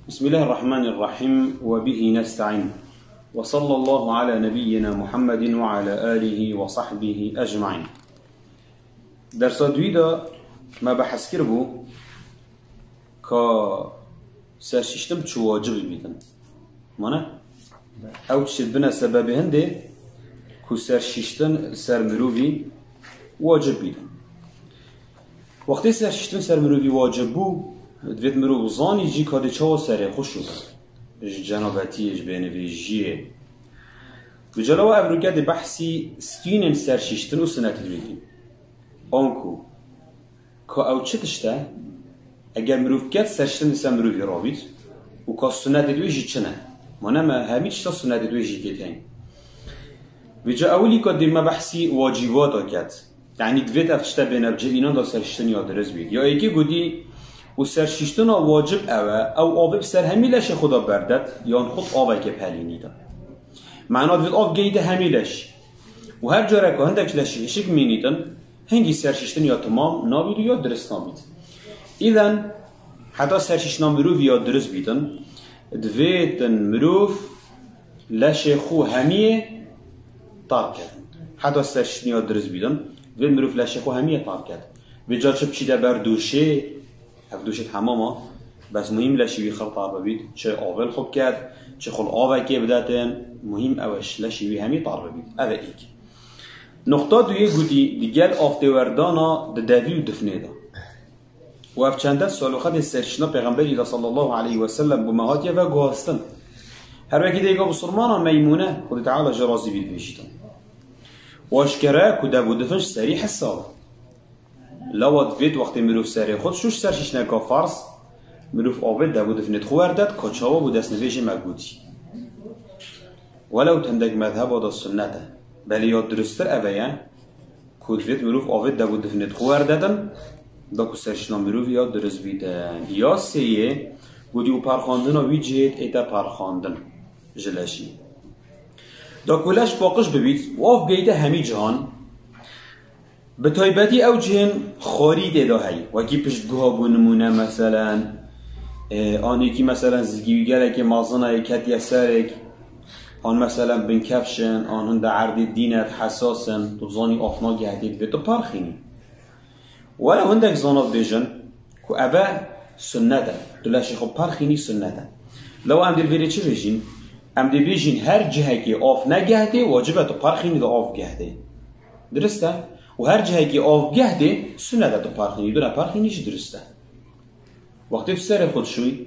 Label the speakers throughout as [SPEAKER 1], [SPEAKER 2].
[SPEAKER 1] بسم الله الرحمن الرحيم وبه نستعين وصلى الله على نبينا محمد وعلى آله وصحبه أجمعين. درس دويدا ما بحث كربو كا سرششتم چو واجب بيدن مانا او تشد بنا سبب هنده كو سرششتن سر مروفي واجب بيدن. وقتی سرششتن سر مروفي واجب بو دوید مرو زانی جی کاده چه سره خوش شد جنابتیش بینویجیه و جلو ابروگد بحثی ستینن سرشیشتن و سنت دویدیم آنکو که او چه تشته اگر مروف کد سرشیشتن دیسا مروفی رابید و که سنت دویجی چه نه ما نمه همیچ تا سنت دویجی کتین و جا اولی که دیما بحثی واجبات کد یعنی دوید افتشته بینب جلینان دا سرشیشتن یاد رز بید یا ایکی گودی و سرشیشتن واجب او آب سر همیلش خدا بردد یا خود آبی که پلینی داد معنا دوید آب گیده همیلش و هر جاره که هندک لشی شک مینیدن هنگی سرشیشتن یا تمام نابید یا درست نابید. ایدن حتی سرشیشتن مروف یا درست بیدن دویدن مروف لش خو همیه طار کرد. حتی سرشیشتن یا درست بیدن دوید مروف لش خو همیه طار کرد و جا چه بچیده بردوشه هفدوشت حمامه بس مهم لشیوی خلط عربه بید چه آول خوب کرد چه خل آوه که بداتن مهم اوش لشیوی همی طربه بید اوه ایک نقطه دویه گودی دیگل آفتوردانا ددوی و دفنه دا و اف چنده سالوخت سرشنا پیغمبری دا صلی الله علیه وسلم بمهاتیه و گوهستن هر وکی دیگه بسرمانا میمونه خود تعالی جرازی بید بیشیدن و اشکره که دو دفنش سریح الساله لواد فيت وقت مروف سری خود شوش سرشش نکا فرض مروف آبد ده بود فنت خوردد کچاوا بود دست نویش مگودی ولو تندق مذهب دا سنته بل یاد درستر اویا کود فيت مروف آبد ده بود فنت خورددن دا کو سرشنا مروف یاد درست بیدن یا سیه بودی او پرخاندن و وی جهت ایتا پرخاندن جلشی دا کلش باقش ببید و آف بیده همی جهان به تایبتی او جهن خارید داهی وکی پشتگوها بو نمونه مثلا آن یکی مثلا زگیویگره که مازنه کتی سرک آن مثلا بن کفشن آن هنده عرض دینت حساسن تو زانی آفنا گهدید و تو پرخینی ولی هنده زانات بیجن که اوه سنته دلاشی خب پرخینی سنته لو ام دل ویره چی بیجین؟ ام دل بیجین هر جهه که آف نگهده واجبه تو پرخینی دا آف گهده درسته؟ و هر جایی که آف گهده سنت تو پرخینی دونه پرخینیش درسته وقتی سر خود شوی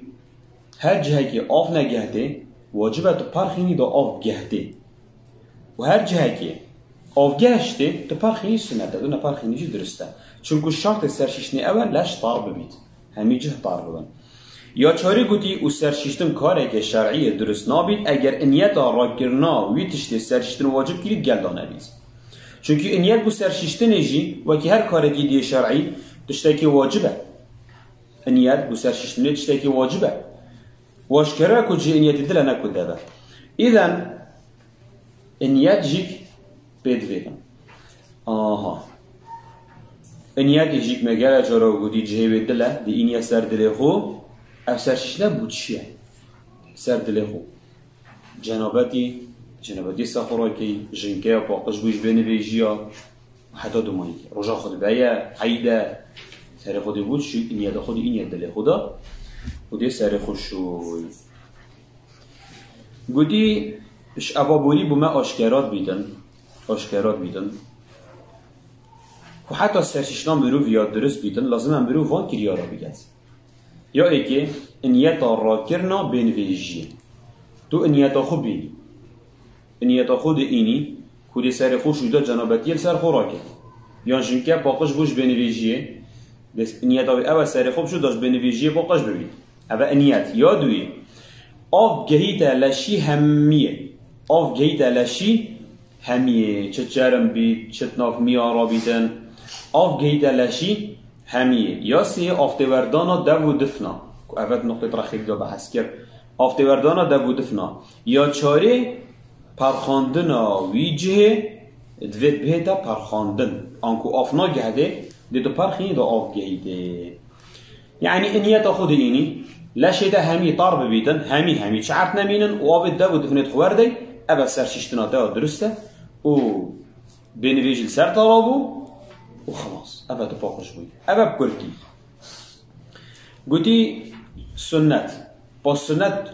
[SPEAKER 1] هر جایی که آف نگهده واجبه تو پرخینی دا آف گهده و هر جایی که آف گهشته تو پرخینی سنت دونه پرخینیش درسته چون که شرط سرشیشنی اول لش طار ببید همی جه طار ببن یا چاری گوتی او سرشیشتن کاره که شرعی درست نابید اگر انیت را کرنا وی تشتی سرشیشتن واجب کرید گلدانه بید چونکه انیت بو سرشیشتن جی و که هر کارگی دی شرعی تشتکی واجبه انیت بو سرشیشتن تشتکی واجبه واشکره که جی انیت دل نکد دبه ایدن انیت جیک بید ویدن انیت جیک مگره جارا گودی جهی بید دله دی اینیه سر دل خو اف سرشیشتن بود چیه سر دل خو جنابتی سخوراکی جنکه پاقش بوش بینویجیا حتی دومایی رجا خود باید عیده سر خودی بود شوی این یاد خودی این یاد دل خدا خودی سر خود شوی گودی اش ابابوری بومه آشکارات بیدن که حتی سرششنا مروف یاد درست بیدن لازم هم مروف وان کریا را بگید یا ایکه انیت را کرنا بینویجی تو انیت خوب بینی انیت خود اینی کودی سر خوش شده جنابتی سر خوراکه یا جنکه باقش بوش بنویجیه دست انیت او سر خوب شد داشت بنویجیه باقش ببین او انیت یادوی آف گهیت لشی همیه چه جرم بید چه ناف میارا بیدن آف گهیت لشی همیه یا سیه آفتوردانا دو دفنا که اول نقطه رخیق دا بحث کرد آفتوردانا دو دفنا یا چاره پرخاندن وی جه دوید بهده پرخاندن آنکو آفنا گهده دیدو پرخینی دا آف گهیده یعنی انیت خود اینی لشه ده همی طار ببیدن همی شعرت نمینن و آب ده و دفنت خورده ابا سر شیشتنا ده درسته و بنویج سر طلبو و خلاص ابا تباقش بوي ابا بكرتي قلتي سنت با سنت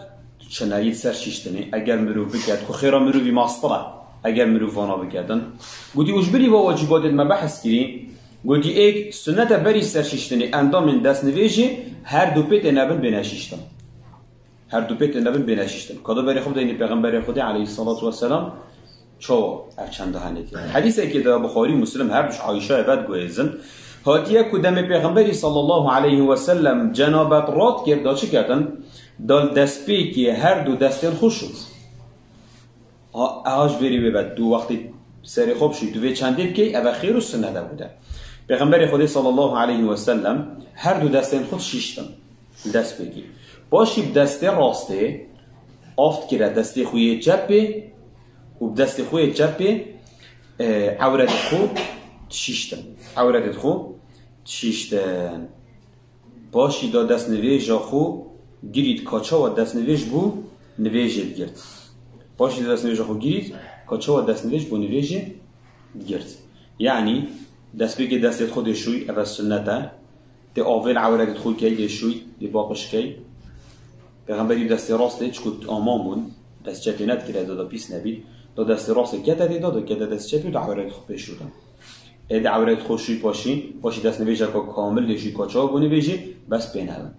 [SPEAKER 1] چنايد سر شیشتنی اگر مرو بکرد خو خیرا مرو بی ماستره اگر مرو وانا بکردن قلتي وش بری با واجبات ما بحث کریم قلتي ایک سنت بری سر شیشتنی اندام من دست نویجی هر دو پیت نبن بینشیشتن هر دو پیت نبن بینشیشتن کدا بری خود این پیغمبر خدا علیه الصلاة والسلام چو چند هنیتی حدیثی که در بخاری مسلم هر دوش عایشه بعد گویزن هاتیه کدام پیغمبری صلی الله علیه و سلم جنابت رات کرد دا چه کردن دال دست پی که هر دو دستن خوش شد آج بری بعد دو وقتی سری خوب شد دو چندی که او خیر و سنت بوده پیغمبر خدا صلی الله علیه و سلم هر دو دستن خود شیشتن دست بگی باشی دست راسته آفت کرد دست خوی چپه و بدست خوی چپه عورت خود شیشتن عورت خود شیشتن باشی دا دست نویج خو گیرید کاچا و دست نویج بو نویجت گرد باشی دا دست نویج خو گیرید کاچا و دست نویج بو نویجت گرد یعنی دست بگی دستت خود شوی اول سنته ده آول عورت خود که شوی ده باقش که پیغمبری دست راسته چکت آمان بون دست چپی ند کرده دا پیس نبید دا دست راسته کته دی دا کته دست چپی دا عورت خود بشودن ده عورت خود شوی باشی دست نویجه که کامل لیشی کاچا بو نویجی بس بینهن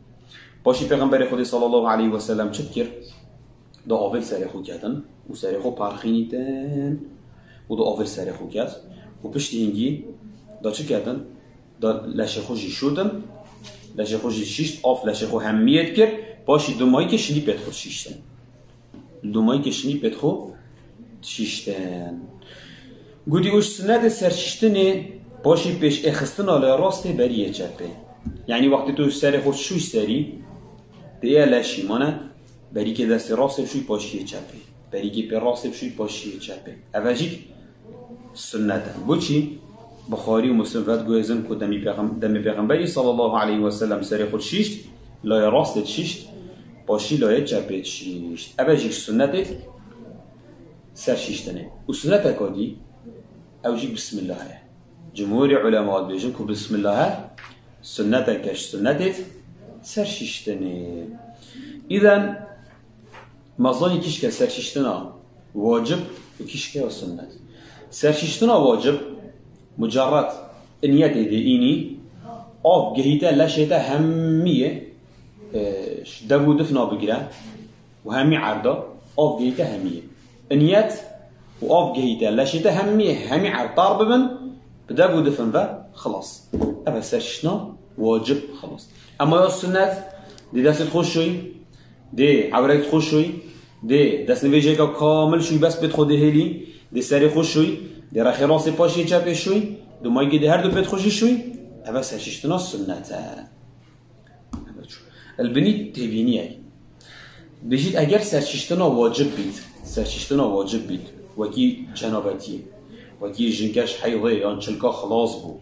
[SPEAKER 1] باشی پیغمبر خود صلی الله علیه و سلم چه کرد دا آول سر خود کردن و سر خود پرخینیدن و دا آول سر خود کرد و پشت اینگی دا چه کردن دا لشه خوشی شدن لشه خوشی شیشت آف لشه خو همیت کرد باشی دومایی که شنی پت خود شیشتن دومایی که شنی پت خود شیشتن گودی اوش سنت سر شیشتنه باشی پیش اخستن آله راسته بریه چپه یعنی وقتی تو سر خود شوش سری دیگه لشی مانه بری که دست راست بشوی پاشیه چپه بری که پر راست بشوی پاشیه چپه اوجی سنته بو چی؟ بخاری و مسلم فت گویزن که دمی پیغمبری صلی الله علیه و سلم سر خود شیشت لای راستت شیشت باشی لای چپت شیشت اوجی سنته سر شیشتنه و سنت کادی اوجی بسم الله جمهور علماء بیجن که بسم الله سنت کش سنتت سر شیشتنه اذن مظانی کش که سر شیشتنه واجب و کش که سنت سر شیشتنه واجب مجرد نیت اینی آف گهیته لشیته همیه دبو دفنا بگیره و همی عرضه آف گهیته همیه نیت و آف گهیته لشیته همیه همی عرضار ببن بدبو دفن و خلاص اما سر شیشتنه واجب خلاص اما یا سنت دی دست خوش شوی دی عورت خوش شوی دی دست نویجه که کامل شوی بس بد خود هلی دی سری خوش شوی دی رخی راست پاشی چپ شوی دو مایی که دی هر دو بد خوشی شوی اما سر شیشتنا سنت البنی تبینیه بجید اگر سر شیشتنا واجب بید سر شیشتنا واجب بید وکی جنابتی وکی جنکش حیضه یا چلکا خلاص بو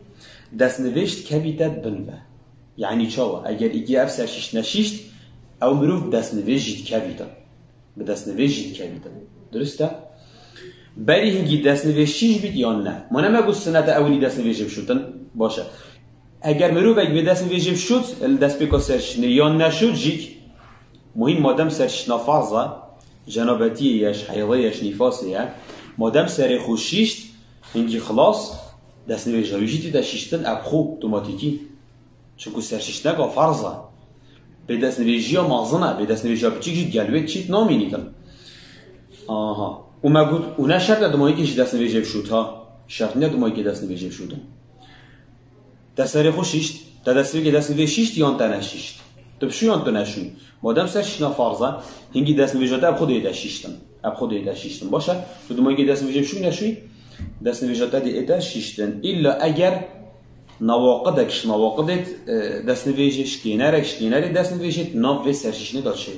[SPEAKER 1] دست نوشت کبیتت بنوه یعنی چاوه اگر ایگی اف سرشیش نشیشت او مروف دست نوشت کبیتن به دست نوشت کبیتن درسته؟ بری هنگی دست نوشتیش بید یا نه ما نمگو سنت اولی دست نوشت بشودن باشه اگر مروف اگه به دست نوشت شد دست بکا سرش یا نشد جیک مهم مادم سرش نفازه جنابتی یش حیضه یش نفاسه یا مادم سر خوشیشت هنگی خلاص دست نوشتی داشتن ابخو اتوماتیکی چون سر شیشتنه فرضه به دست نوشتی مازنه به دست نوشتی بچیک گلوت چیت نامینیدن آها و ما گفت اون شرط ندمایی که دست نوشتی شد ها شرط ندمایی که دست نوشتی شدن دست سر خوشیشت دست که دست نوشتی یان تنشیشت تو بشو یان تنشون مادام سر شیشتنه فرضه هنگی دست نوشتی اب خود داشتن باشه تو دمایی که دست نوشتی شو نشوی دست نوشته دی ایده شیشتن ایلا اگر نواقدت دست نوشتش کینره دست نوشت ناف و سرشیشنه داد شد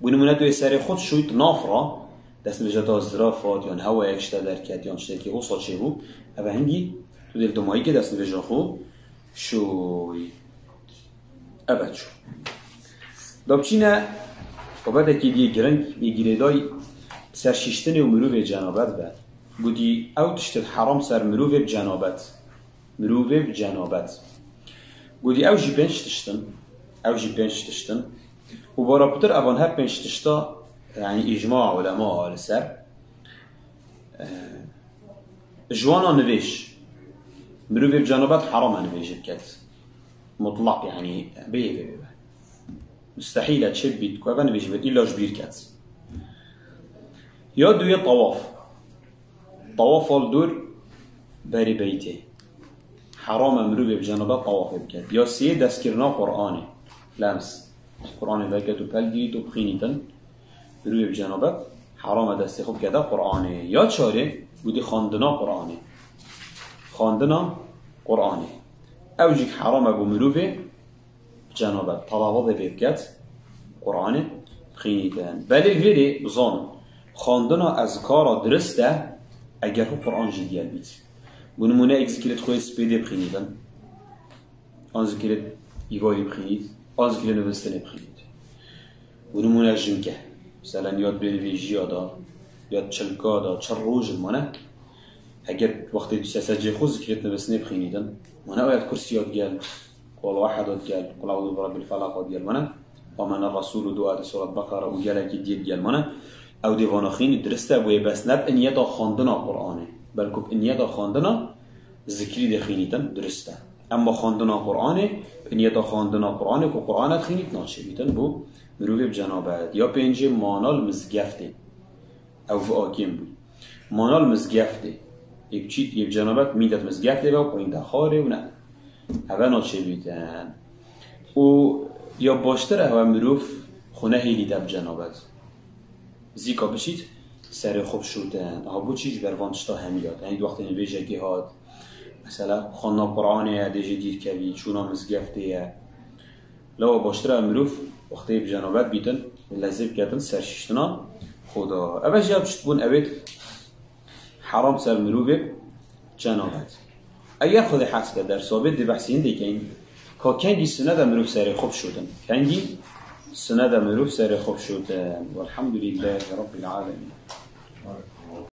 [SPEAKER 1] بونمونه توی سر خود شوید ناف را دست نوشته از ظرافات یا هوا اکشته درکت یا چیزی که اوصل چه بود اما هنگی تو دل دمایی که دست نوشته خود شوید ابد شو دابچینه وبعد که دیگه گرنگ میگیره دای سر شیشتن و مروف جنابت به بودی او تشتت حرام سر مروف جنابت بودی او جی پنج تشتن و بارابطر اوان هر پنج تشتا يعني إجماع علماء على سر جوانا نويش مروفي بجانبات حرام نويش بكت مطلق يعني بيه مستحيل تشب بيت كوابا نويش بيت إلا جبير كت يا دوية طواف الدور باري بيته حرام مروفي بجانبات طواف بكت يا سيه دسكرنا قرآني لامس قرآن ذاكتو بلدي تبخينيتن روی بجانبت حرام دستی خوب کرده قرآنه یا چاره بودی خواندنا قرآنه او جیک حرام بو مروفه بجانبت طلبات ببکت قرآنه بخینیدن ولی ویری بزان خواندنا از کارا درسته اگر هو قرآن جدیل بید بونمونه ایک ذکرت خوی سپیده بخینیدن آن ذکرت ایواری بخینید آن ذکرت نوستنه بخینید بونمونه جنکه مثلا یاد بریویجی دا یاد چلکا دا چر روز منه اگر وقتی سجی خوز ذکرت نبسنه بخینیدن منه باید کرسی یاد گل قول واحد یاد گل قول اعوذ برب الفلق یاد گل منه ومن الرسول دعاء سورة بقرة و گل کی دید گل منه او دیوانه خین درسته و بس نب انیتا خواندنا قرآنه بلکه انیتا خواندنا ذکری دخینیدن درسته اما خواندنا قرآنه انیتا خواندنا قرآنه که قرآنت خینید ناشیدن بو مروفه بجنابت یا پنجه مانال مزگفته او فاکیم بود مانال مزگفته یک جنابت میدد مزگفته و پایین دخاره و نه اوه ناچه بیتن و یا باشتر اوه مروف خونه هیلیده بجنابت زیکا بشید سر خوب شدن ها بود چیش بروانشتا همیاد یعنی وقتی نویجه گهاد مثلا خانه قرآنه دیجه دیر کبید چونا مزگفته لو باشتر مروف وقتی بجنابت بیتن لذب کردن سرششتنا خدا اوه جاب شد بون اوید حرام سر مروف جنابت اگر خود حس کرد در ثابت دی بحثین دیگه که کنگی سنده مروف سر خوب شدن کنگی سنده مروف سر خوب شدن والحمد لله رب العالمين